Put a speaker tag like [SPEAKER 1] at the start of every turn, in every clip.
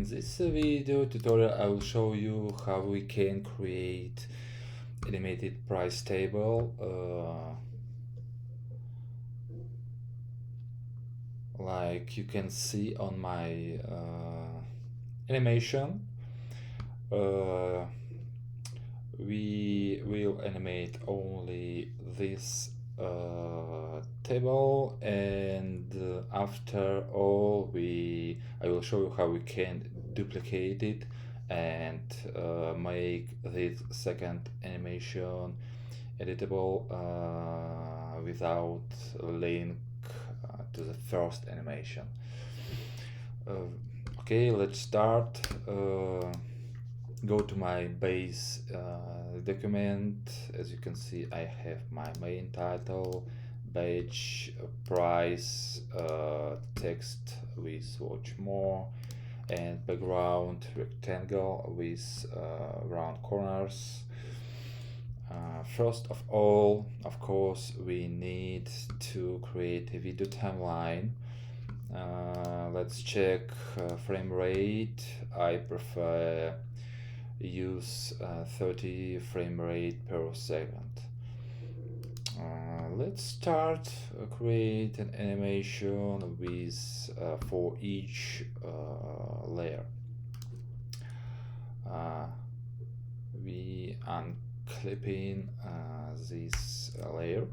[SPEAKER 1] this video tutorial I will show you how we can create animated price table like you can see on my animation. We will animate only this table, and after all I will show you how we can duplicate it and make this second animation editable without link to the first animation. Okay, let's start. Go to my base document. As you can see, I have my main title, badge, price, text with watch more, and background rectangle with round corners. First of all, of course, we need to create a video timeline. Let's check frame rate. I prefer use 30 frame rate per second. Let's start create an animation with for each layer. We unclipping this layer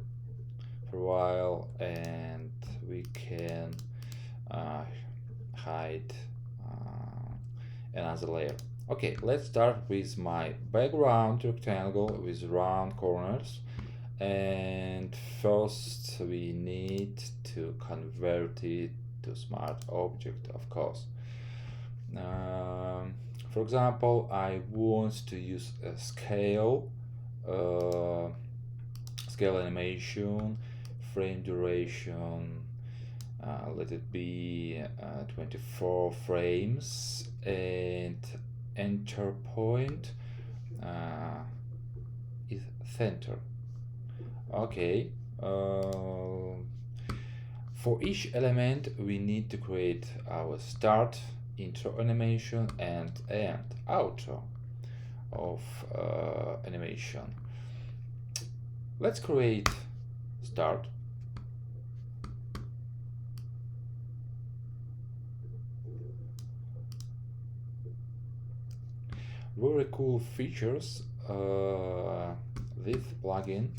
[SPEAKER 1] for a while, and we can hide another layer. Okay, let's start with my background rectangle with round corners, and first we need to convert it to smart object, of course. For example, I want to use a scale animation, frame duration, let it be 24 frames, and enter point is center. Okay, for each element we need to create our start, intro animation, and end, outro of animation. Let's create start. Very cool features. This plugin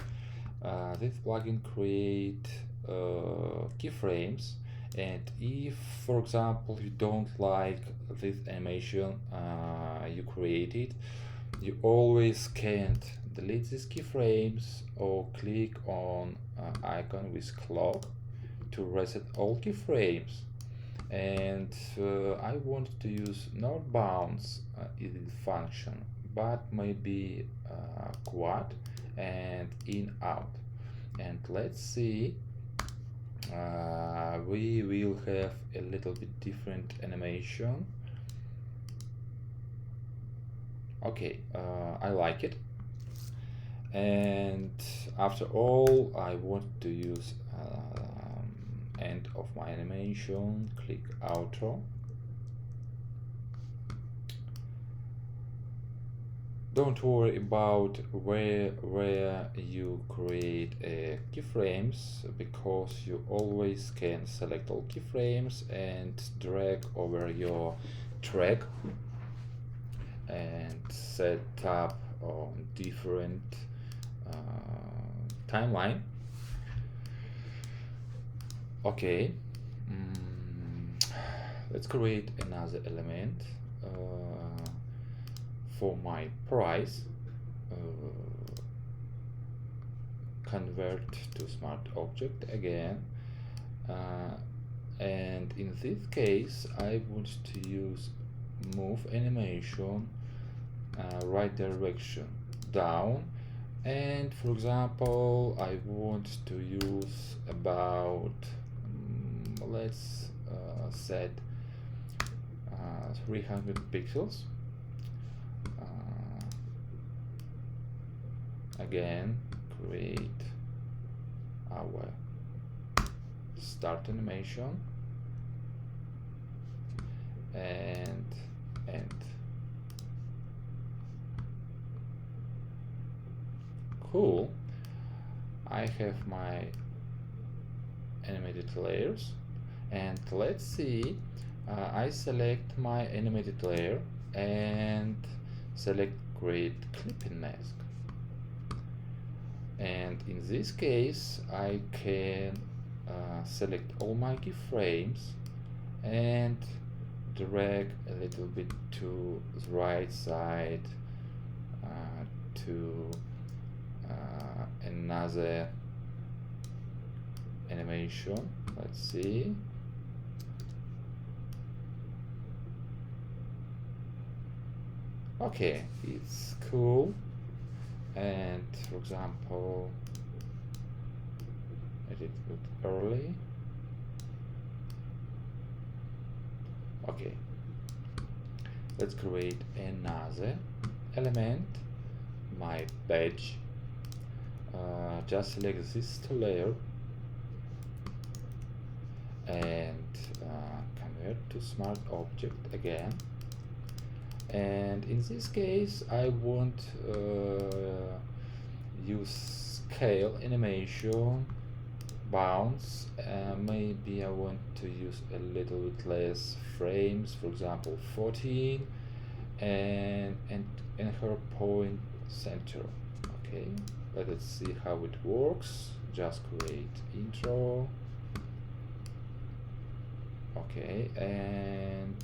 [SPEAKER 1] create keyframes, and if, for example, you don't like this animation you created, you always can delete these keyframes or click on icon with clock to reset all keyframes. And I want to use not bounce edit function, but maybe quad and in out. And let's see, we will have a little bit different animation. Okay, I like it. And after all, I want to use end of my animation, click outro. Don't worry about where you create keyframes, because you always can select all keyframes and drag over your track and set up on different timeline. Okay, let's create another element for my price. Convert to smart object again, and in this case I want to use move animation, right direction down, and for example I want to use about let's set 300 pixels. Again, create our start animation, and cool. I have my animated layers, and let's see, I select my animated layer and select create clipping mask, and in this case I can select all my keyframes and drag a little bit to the right side to another animation. Let's see. Okay, it's cool. And for example, edit it early. Okay, let's create another element, my badge. Just select this layer and convert to smart object again. And in this case I won't use scale animation, bounce. Maybe I want to use a little bit less frames, for example 14, and her point center. Okay, let's see how it works. Just create intro. Okay, and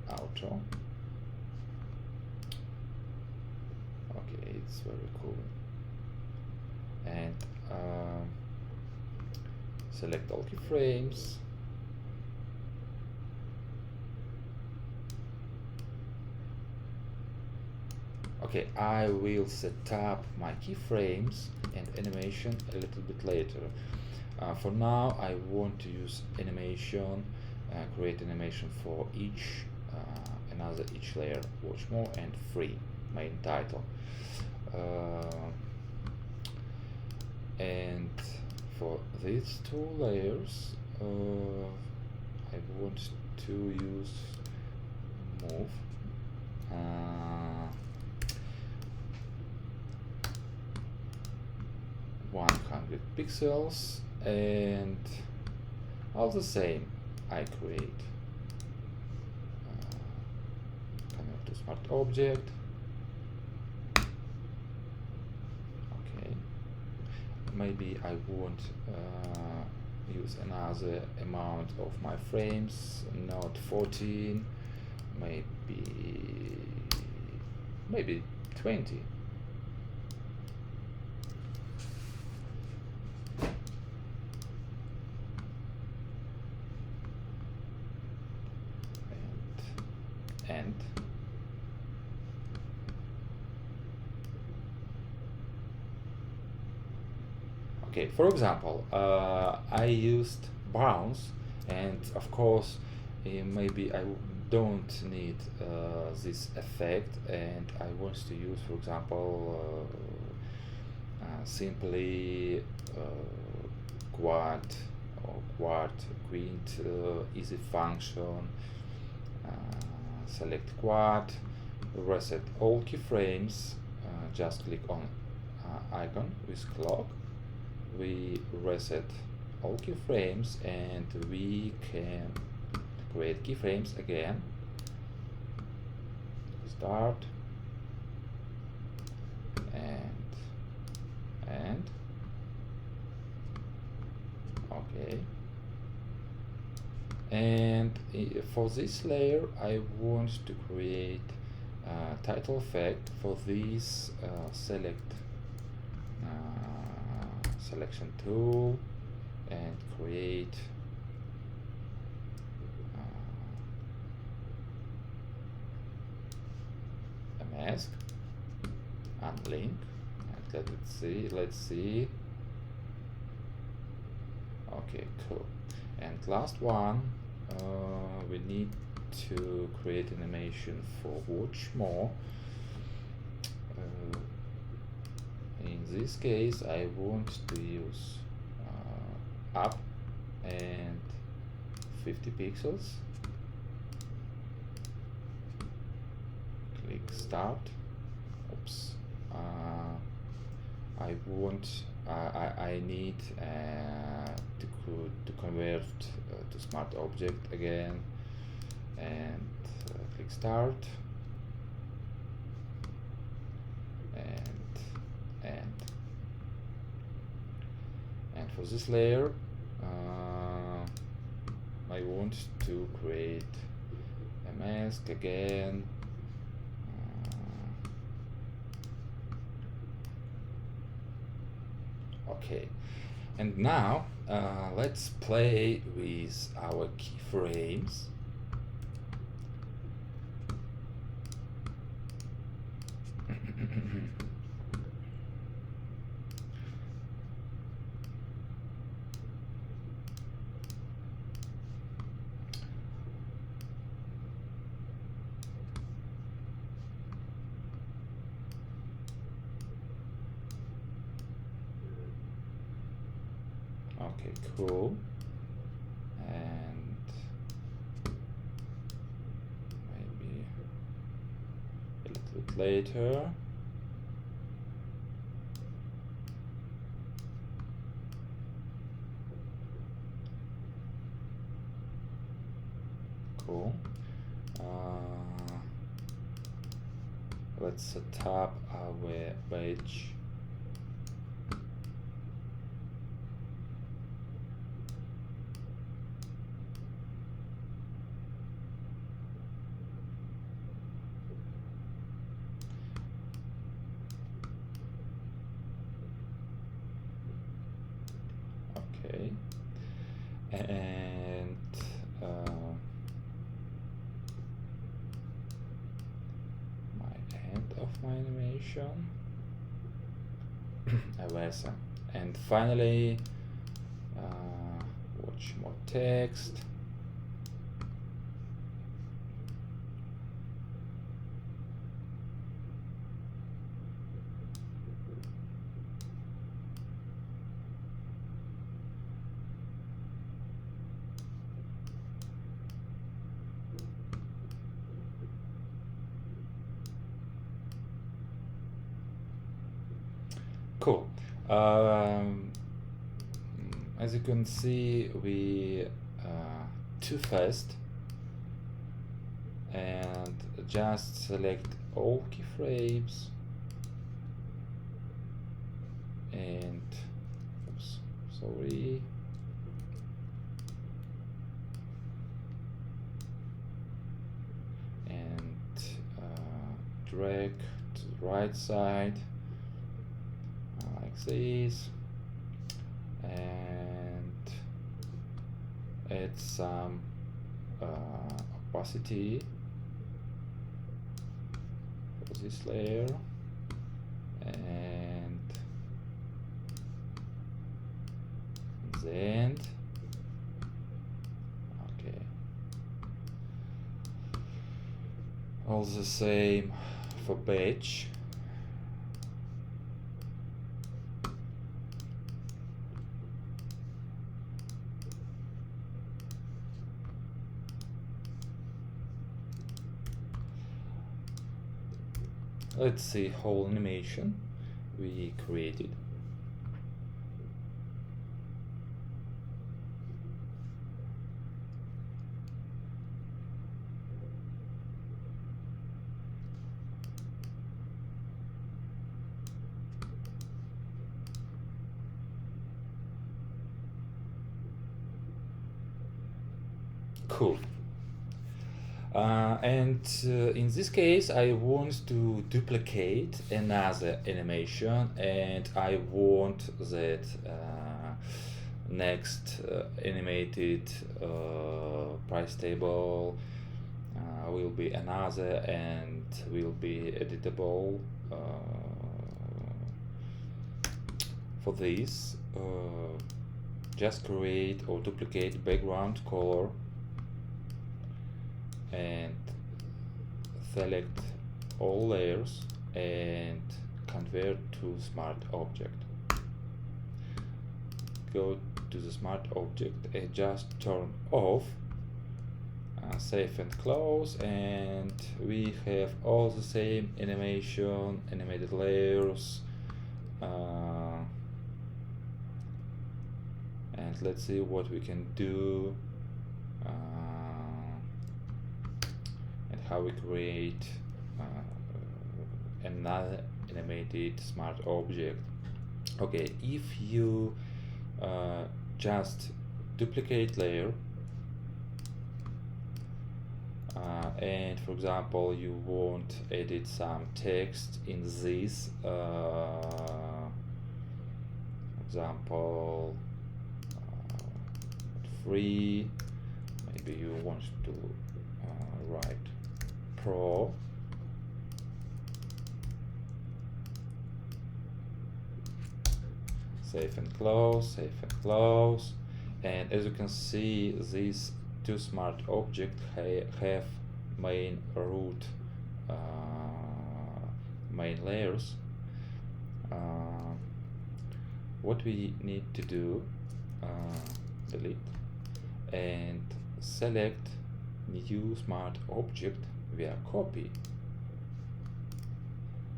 [SPEAKER 1] outro. Okay, it's very cool. And select all keyframes. Okay, I will set up my keyframes and animation a little bit later. For now, I want to use animation, create animation for each each layer, watch more and free, main title. And for these two layers, I want to use move. 100 pixels, and all the same I create convert to smart object. Okay, maybe I won't use another amount of my frames, not 14, maybe 20. And okay, for example, I used bounce, and of course maybe I don't need this effect, and I want to use, for example, simply quad or quint easy function. Select quad, reset all keyframes, just click on icon with clock. We reset all keyframes and we can create keyframes again. Start and okay. And for this layer I want to create title effect. For this select selection tool and create a mask, unlink, and let's see. Okay, cool. And last one, we need to create animation for watch more. In this case I want to use up and 50 pixels. Click start. Oops. I need to convert to smart object again, and click start, and for this layer I want to create a mask again. Okay, and now let's play with our keyframes. Okay, cool. And maybe a little bit later. Cool. Let's set up our badge. Okay, and end of my animation. Avesa. And finally, watch more text. Cool. As you can see, we too fast, and just select all keyframes and oops, sorry. And drag to the right side. This, and add some opacity for this layer, and the end. Okay, all the same for badge. Let's see whole animation we created. Cool. In this case, I want to duplicate another animation, and I want that next animated price table will be another and will be editable. For this, just create or duplicate background color and select all layers and convert to smart object. Go to the smart object and just turn off, save and close, and we have all the same animation, animated layers, And let's see what we can do, and how we create another animated smart object. Okay, if you just duplicate layer, and for example you want edit some text in this, for example, free, maybe you want to write pro, save and close, and as you can see, these two smart objects have main root, main layers. What we need to do, delete and select new smart object via copy,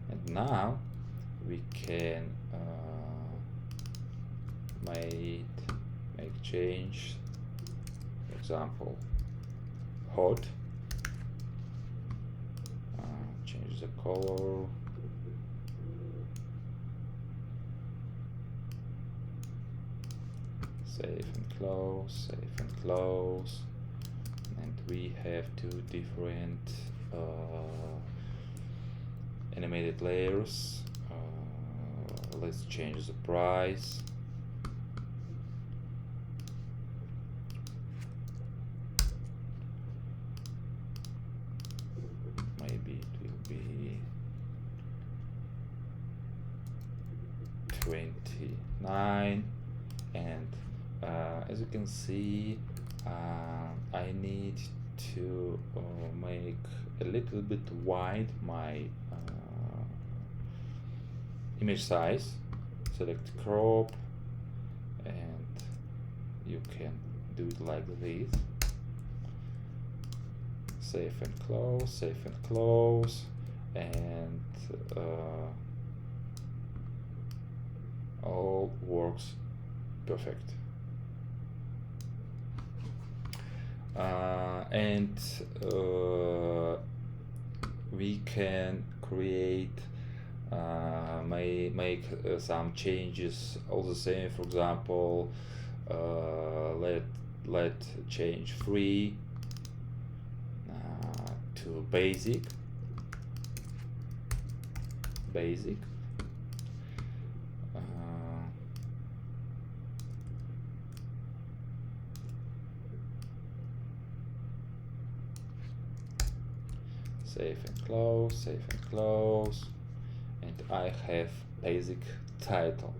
[SPEAKER 1] and now we can make change, for example hot, change the color, save and close, and we have two different animated layers. Let's change the price. Maybe it will be 29, and as you can see, I need to make a little bit wide my image size. Select crop, and you can do it like this. Save and close, and all works perfect. And we can create, make some changes all the same. For example, let change free to basic. Save and close, and I have basic title.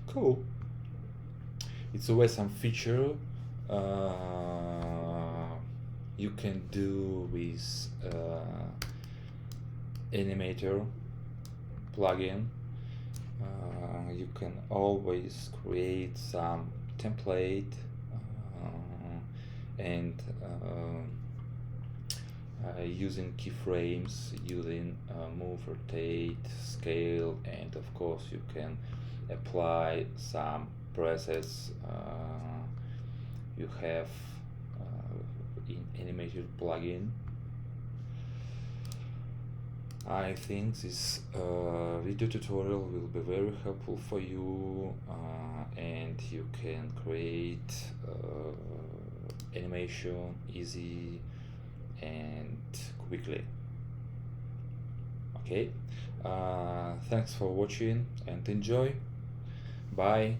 [SPEAKER 1] Cool. It's always some feature you can do with Animator plugin. You can always create some template and using keyframes, using move, rotate, scale, and of course you can apply some presets you have in Animator plugin. I think this video tutorial will be very helpful for you, and you can create animation easy and quickly. Okay, thanks for watching and enjoy. Bye.